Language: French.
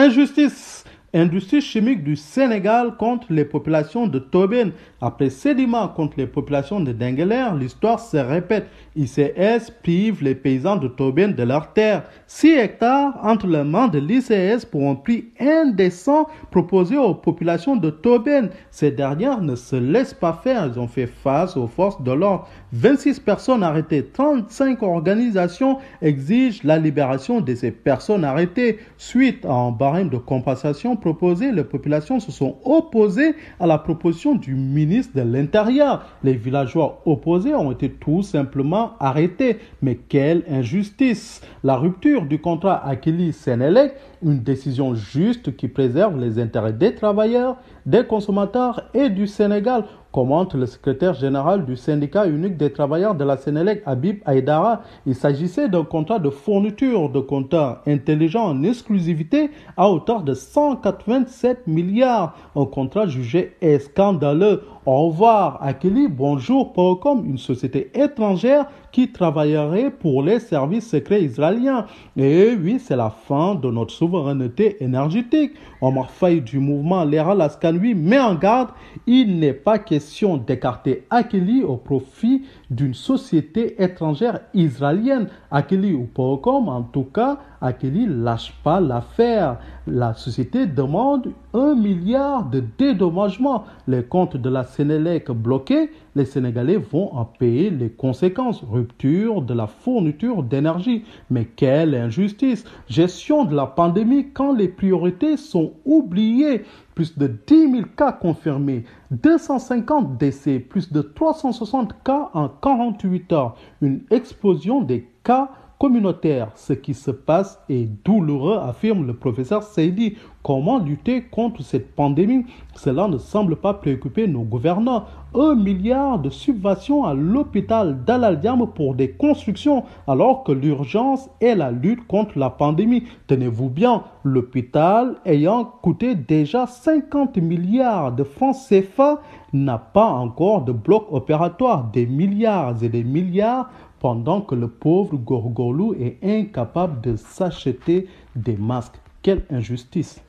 injustice! Industrie chimique du Sénégal contre les populations de Tobène. Après Sedima contre les populations de Dengueler, l'histoire se répète. ICS prive les paysans de Tobène de leurs terres. 6 hectares entre les mains de l'ICS pour un prix indécent proposé aux populations de Tobène. Ces dernières ne se laissent pas faire. Elles ont fait face aux forces de l'ordre. 26 personnes arrêtées. 35 organisations exigent la libération de ces personnes arrêtées. Suite à un barème de compensation proposé, les populations se sont opposées à la proposition du ministre de l'Intérieur. Les villageois opposés ont été tout simplement arrêtés. Mais quelle injustice! La rupture du contrat Akilee-Sénélec, une décision juste qui préserve les intérêts des travailleurs, des consommateurs et du Sénégal, commente le secrétaire général du syndicat unique des travailleurs de la Sénélec, Habib Aïdara. Il s'agissait d'un contrat de fourniture de compteurs intelligents en exclusivité à hauteur de 187 milliards. Un contrat jugé scandaleux. Au revoir Akilee, bonjour Porcom, une société étrangère qui travaillerait pour les services secrets israéliens. Et oui, c'est la fin de notre souveraineté énergétique. Omar Faye du mouvement Léral Askanui met en garde, il n'est pas question d'écarter Akilee au profit d'une société étrangère israélienne. Akilee ou Porcom, en tout cas, Akilee lâche pas l'affaire. La société demande 1 milliard de dédommagement. Les comptes de la Sénélec bloqués, les Sénégalais vont en payer les conséquences. Rupture de la fourniture d'énergie. Mais quelle injustice! Gestion de la pandémie quand les priorités sont oubliées. Plus de 10 000 cas confirmés, 250 décès, plus de 360 cas en 48 heures. Une explosion des cas communautaire. Ce qui se passe est douloureux, affirme le professeur Seydi. Comment lutter contre cette pandémie? Cela ne semble pas préoccuper nos gouvernants. 1 milliard de subventions à l'hôpital d'Al-Diam pour des constructions, alors que l'urgence est la lutte contre la pandémie. Tenez-vous bien, l'hôpital ayant coûté déjà 50 milliards de francs CFA n'a pas encore de bloc opératoire. Des milliards et des milliards pendant que le pauvre Gorgolou est incapable de s'acheter des masques. Quelle injustice!